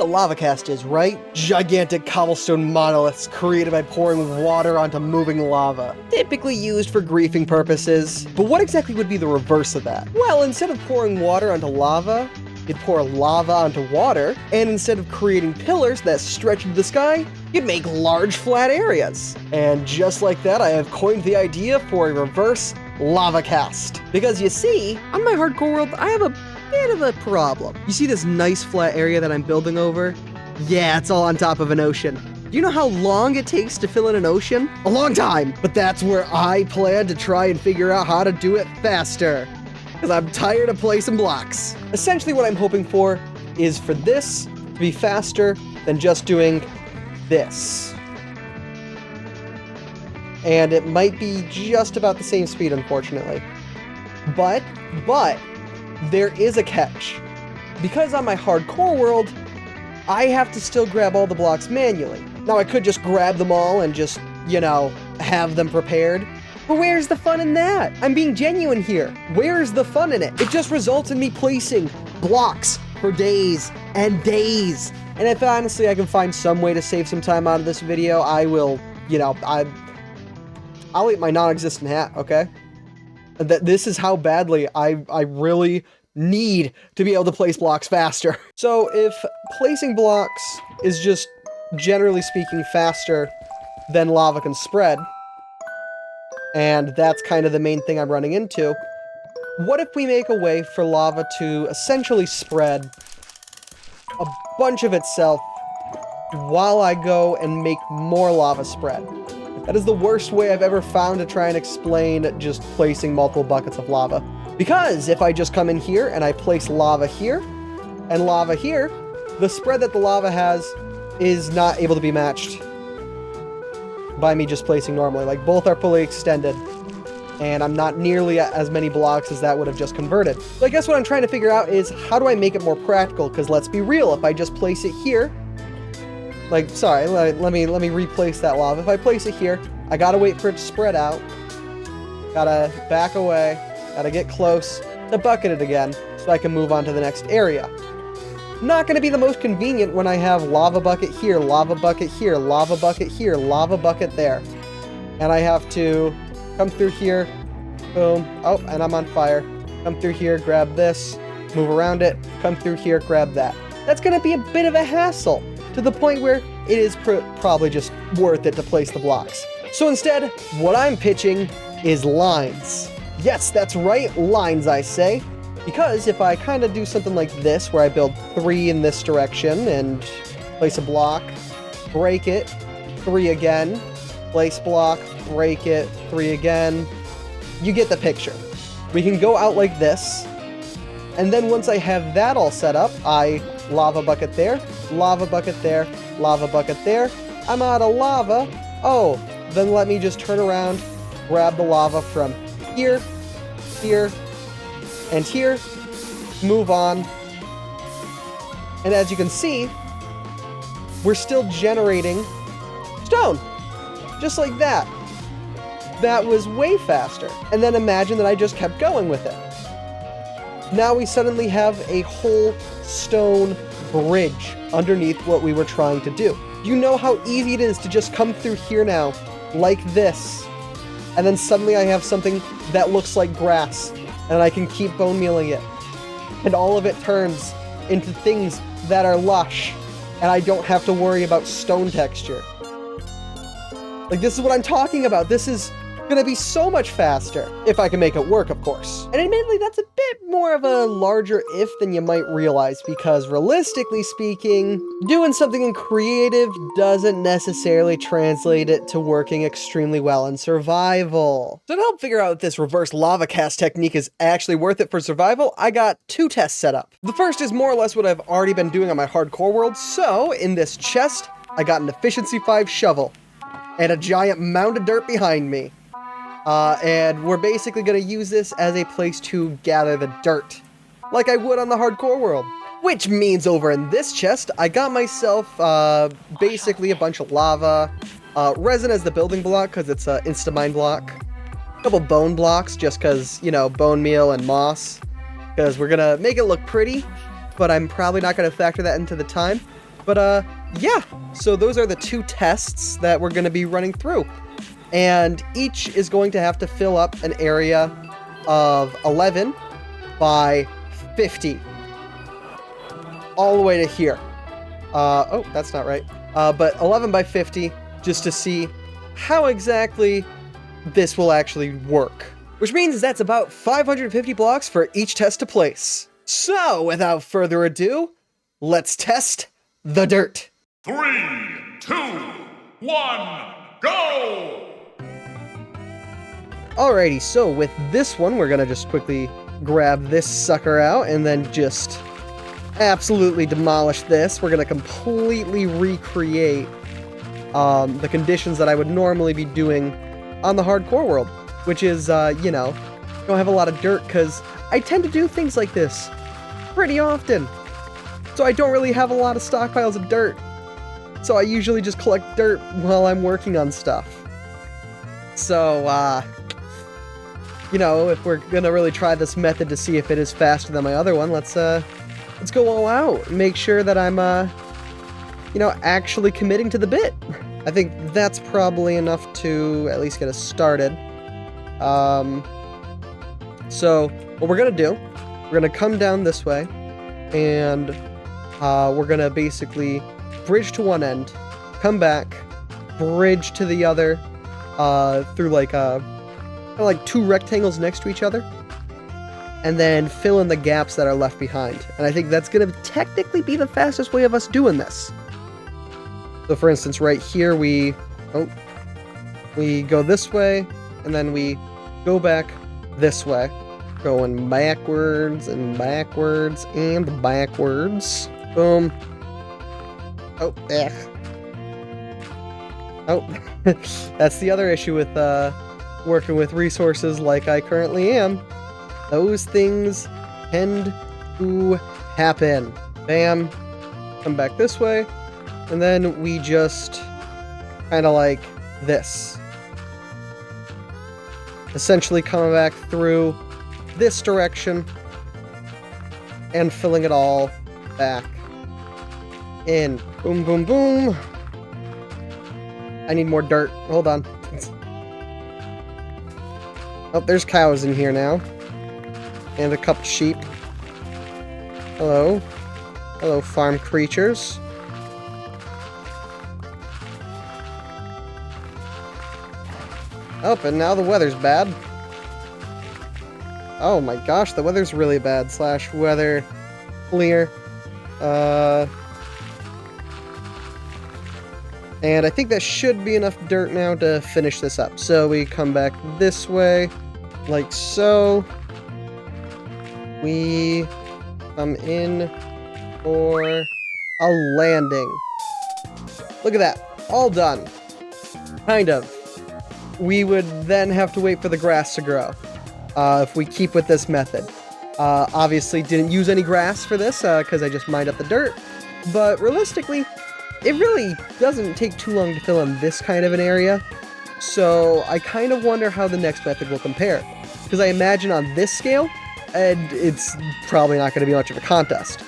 a lava cast is, right? Gigantic cobblestone monoliths created by pouring water onto moving lava, typically used for griefing purposes. But what exactly would be the reverse of that? Well, instead of pouring water onto lava, you'd pour lava onto water, and instead of creating pillars that stretch into the sky, you'd make large flat areas. And just like that, I have coined the idea for a reverse lava cast. Because you see, on my hardcore world, I have a bit of a problem. You see this nice flat area that I'm building over? Yeah, it's all on top of an ocean. Do you know how long it takes to fill in an ocean? A long time! But that's where I plan to try and figure out how to do it faster. Because I'm tired of placing blocks. Essentially what I'm hoping for is for this to be faster than just doing this. And it might be just about the same speed, unfortunately. But, there is a catch. Because on my hardcore world, I have to still grab all the blocks manually. Now I could just grab them all and just, you know, have them prepared. But where's the fun in that? I'm being genuine here. Where's the fun in it? It just results in me placing blocks for days and days. And if honestly I can find some way to save some time out of this video, I will, you know, I'll eat my non-existent hat, okay? This is how badly I really need to be able to place blocks faster. So if placing blocks is just, generally speaking, faster than lava can spread, and that's kind of the main thing I'm running into, what if we make a way for lava to essentially spread a bunch of itself while I go and make more lava spread? That is the worst way I've ever found to try and explain just placing multiple buckets of lava. Because if I just come in here and I place lava here and lava here, the spread that the lava has is not able to be matched by me just placing normally. Like, both are fully extended, and I'm not nearly as many blocks as that would have just converted. So I guess what I'm trying to figure out is, how do I make it more practical? Because let's be real, if I just place it here, like, sorry, let me replace that lava. If I place it here, I gotta wait for it to spread out, gotta back away, gotta get close to bucket it again, so I can move on to the next area. Not going to be the most convenient when I have lava bucket here, lava bucket here, lava bucket here, lava bucket there. And I have to come through here, boom, oh, and I'm on fire. Come through here, grab this, move around it, come through here, grab that. That's going to be a bit of a hassle, to the point where it is probably just worth it to place the blocks. So instead, what I'm pitching is lines. Yes, that's right, lines, I say. Because if I kind of do something like this, where I build 3 in this direction and place a block, break it, 3 again, place block, break it, 3 again, you get the picture. We can go out like this, and then once I have that all set up, I lava bucket there, lava bucket there, lava bucket there, I'm out of lava. Oh, then let me just turn around, grab the lava from here, here, and here, move on, and as you can see, we're still generating stone, just like that. That was way faster. And then imagine that I just kept going with it. Now we suddenly have a whole stone bridge underneath what we were trying to do. You know how easy it is to just come through here now, like this, and then suddenly I have something that looks like grass, and I can keep bone mealing it. And all of it turns into things that are lush, and I don't have to worry about stone texture. Like, this is what I'm talking about. This is gonna be so much faster, if I can make it work, of course. And admittedly, that's a bit more of a larger if than you might realize, because realistically speaking, doing something creative doesn't necessarily translate it to working extremely well in survival. So to help figure out if this reverse lava cast technique is actually worth it for survival, I got 2 tests set up. The first is more or less what I've already been doing on my hardcore world. So in this chest, I got an efficiency 5 shovel and a giant mound of dirt behind me. And we're basically going to use this as a place to gather the dirt, like I would on the hardcore world. Which means over in this chest, I got myself basically a bunch of lava, resin as the building block because it's an insta-mine block, a couple bone blocks just because, you know, bone meal and moss, because we're going to make it look pretty, but I'm probably not going to factor that into the time. But yeah, so those are the 2 tests that we're going to be running through. And each is going to have to fill up an area of 11 by 50. All the way to here. Oh, that's not right. But 11 by 50, just to see how exactly this will actually work. Which means that's about 550 blocks for each test to place. So, without further ado, let's test the dirt. 3, 2, 1, go! Alrighty, so with this one, we're gonna just quickly grab this sucker out and then just absolutely demolish this. We're gonna completely recreate the conditions that I would normally be doing on the hardcore world, which is, you know, don't have a lot of dirt, because I tend to do things like this pretty often. So I don't really have a lot of stockpiles of dirt. So I usually just collect dirt while I'm working on stuff. So, you know, if we're gonna really try this method to see if it is faster than my other one, let's go all out and make sure that I'm, you know, actually committing to the bit. I think that's probably enough to at least get us started. So what we're gonna do, we're gonna come down this way, and we're gonna basically bridge to one end, come back, bridge to the other, through like kind of like 2 rectangles next to each other, and then fill in the gaps that are left behind. And I think that's gonna technically be the fastest way of us doing this. So for instance, right here we go this way, and then we go back this way, going backwards and backwards and backwards. Boom. Oh, eh. Oh, that's the other issue with working with resources like I currently am. Those things tend to happen. Bam. Come back this way. And then we just kind of like this. Essentially coming back through this direction and filling it all back in. Boom, boom, boom. I need more dirt. Hold on. Oh, there's cows in here now. And a couple sheep. Hello. Hello, farm creatures. Oh, and now the weather's bad. Oh my gosh, the weather's really bad. / weather clear. And I think that should be enough dirt now to finish this up. So we come back this way, like so. We come in for a landing. Look at that. All done. Kind of. We would then have to wait for the grass to grow, if we keep with this method. Obviously didn't use any grass for this, because I just mined up the dirt, but realistically, it really doesn't take too long to fill in this kind of an area, so I kind of wonder how the next method will compare, because I imagine on this scale, and it's probably not going to be much of a contest.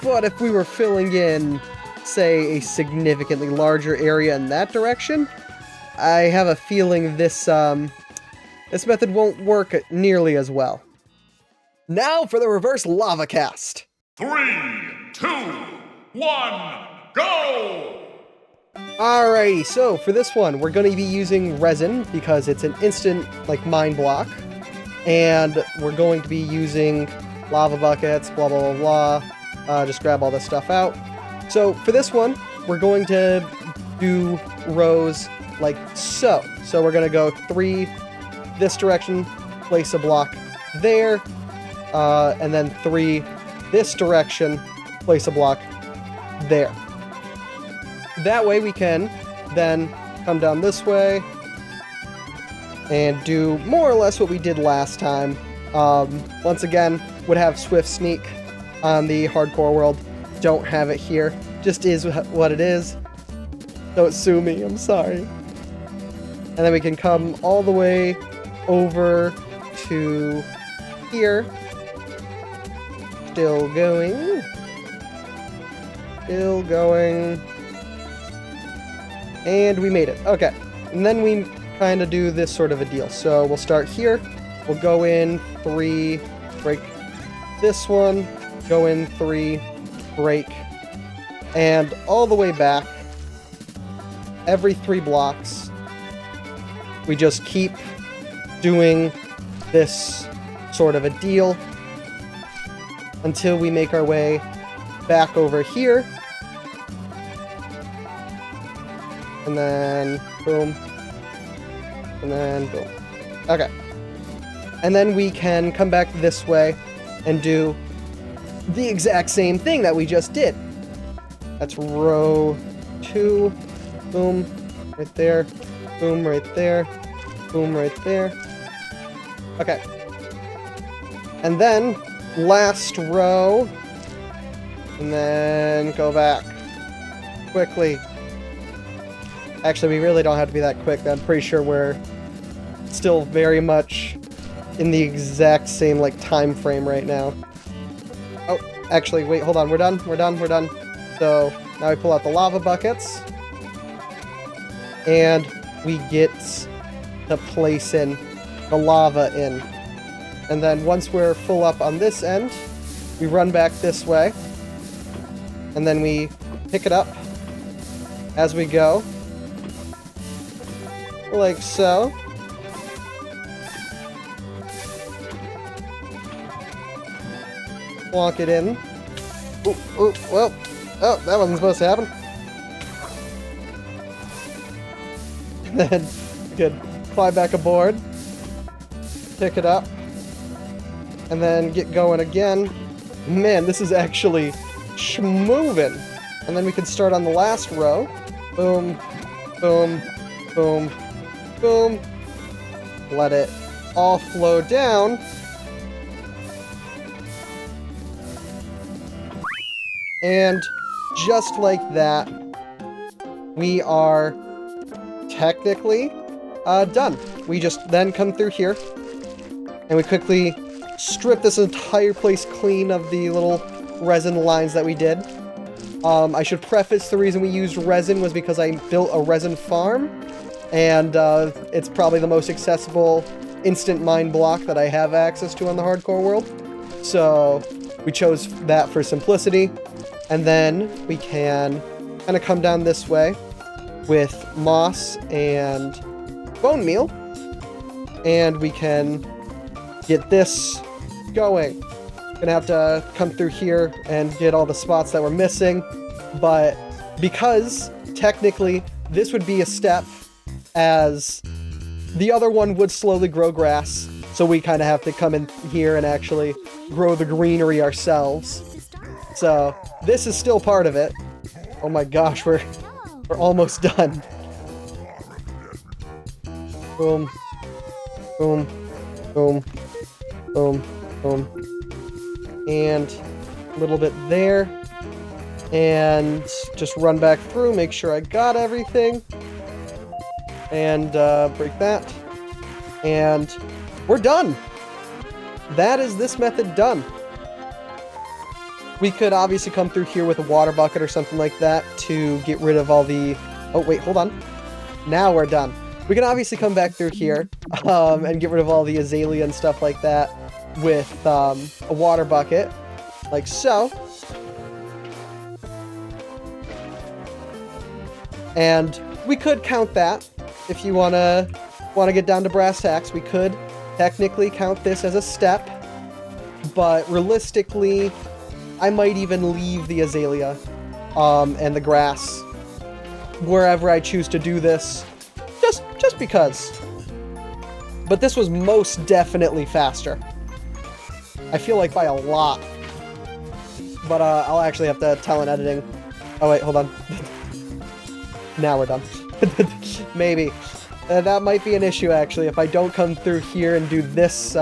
But if we were filling in, say, a significantly larger area in that direction, I have a feeling this this method won't work nearly as well. Now for the reverse lava cast. 3, 2, 1, go! Alrighty, so for this one, we're going to be using resin because it's an instant, like, mine block. And we're going to be using lava buckets, blah, blah, blah, blah. Just grab all this stuff out. So for this one, we're going to do rows like so. So we're going to go 3 this direction, place a block there, and then 3 this direction, place a block there. That way we can then come down this way and do more or less what we did last time. Once again, would have Swift Sneak on the hardcore world. Don't have it here. Just is what it is. Don't sue me, I'm sorry. And then we can come all the way over to here. Still going. Still going. And we made it. Okay. And then we kind of do this sort of a deal. So we'll start here. We'll go in 3, break this one, go in 3, break, and all the way back, every 3 blocks, we just keep doing this sort of a deal until we make our way back over here. And then boom. And then boom. Okay. And then we can come back this way and do the exact same thing that we just did. That's row 2. Boom. Right there. Boom right there. Boom right there. Okay. And then last row. And then go back. Quickly. Actually, we really don't have to be that quick. I'm pretty sure we're still very much in the exact same, like, time frame right now. Oh, actually, wait, hold on. We're done. So, now we pull out the lava buckets. And we get to place in the lava in. And then once we're full up on this end, we run back this way. And then we pick it up as we go. Like so. Plonk it in. Ooh, well. Oh, that wasn't supposed to happen. And then we could fly back aboard. Pick it up. And then get going again. Man, this is actually schmovin'. And then we can start on the last row. Boom, boom, boom, boom. Let it all flow down. And just like that, we are technically done. We just then come through here and we quickly strip this entire place clean of the little resin lines that we did. I should preface the reason we used resin was because I built a resin farm, and it's probably the most accessible instant mine block that I have access to on the hardcore world. So we chose that for simplicity. And then we can kind of come down this way with moss and bone meal. And we can get this going. Gonna have to come through here and get all the spots that we're missing. But because technically this would be a step, as the other one would slowly grow grass. So we kind of have to come in here and actually grow the greenery ourselves. So this is still part of it. Oh my gosh, we're almost done. Boom, boom, boom, boom, boom, and a little bit there, and just run back through, make sure I got everything, and break that, and we're done. That is this method done. We could obviously come through here with a water bucket or something like that to get rid of all the... Oh, wait, hold on. Now we're done. We can obviously come back through here and get rid of all the azalea and stuff like that with a water bucket, like so. And we could count that if you want to get down to brass tacks. We could technically count this as a step, but realistically, I might even leave the azalea and the grass wherever I choose to do this, just because. But this was most definitely faster. I feel like by a lot. But I'll actually have to tell in editing. Oh wait, hold on. Now we're done. Maybe. That might be an issue actually if I don't come through here and do this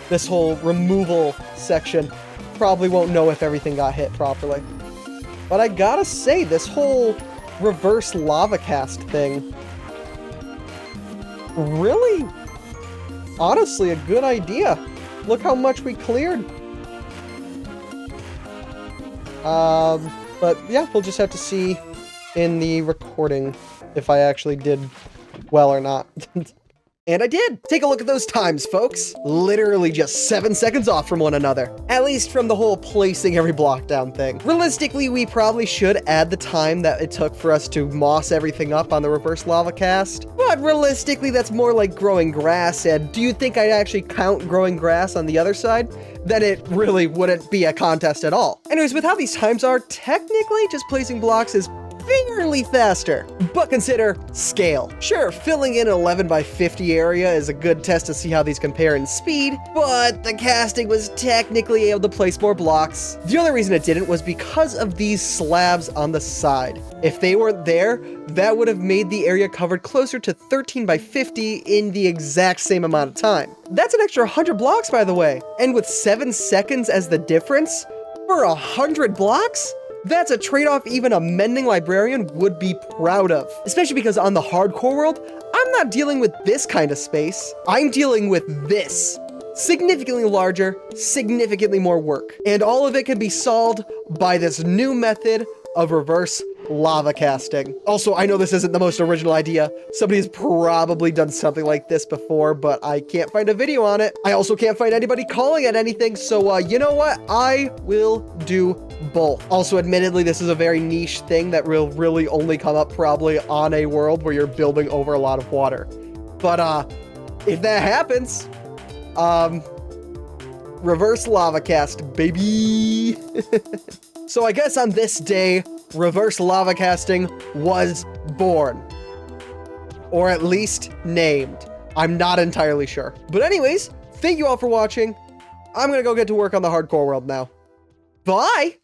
this whole removal section. Probably won't know if everything got hit properly. But I gotta say, this whole reverse lava cast thing, really, honestly, a good idea. Look how much we cleared. But yeah, we'll just have to see in the recording if I actually did well or not. And I did! Take a look at those times, folks! Literally just 7 seconds off from one another. At least from the whole placing every block down thing. Realistically, we probably should add the time that it took for us to moss everything up on the reverse lava cast. But realistically, that's more like growing grass, and do you think I'd actually count growing grass on the other side? Then it really wouldn't be a contest at all. Anyways, with how these times are, technically just placing blocks is fairly faster. But consider scale. Sure, filling in an 11 by 50 area is a good test to see how these compare in speed, but the casting was technically able to place more blocks. The only reason it didn't was because of these slabs on the side. If they weren't there, that would have made the area covered closer to 13 by 50 in the exact same amount of time. That's an extra 100 blocks, by the way. And with 7 seconds as the difference, for 100 blocks? That's a trade-off even a mending librarian would be proud of. Especially because on the hardcore world, I'm not dealing with this kind of space. I'm dealing with this. Significantly larger, significantly more work. And all of it can be solved by this new method of reverse lava casting. Also, I know this isn't the most original idea. Somebody's probably done something like this before, but I can't find a video on it. I also can't find anybody calling it anything, so you know what? I will do both. Also, admittedly, this is a very niche thing that will really only come up probably on a world where you're building over a lot of water. But if that happens, reverse lava cast, baby. So I guess on this day, reverse lava casting was born. Or at least named. I'm not entirely sure. But anyways, thank you all for watching. I'm gonna go get to work on the hardcore world now. Bye!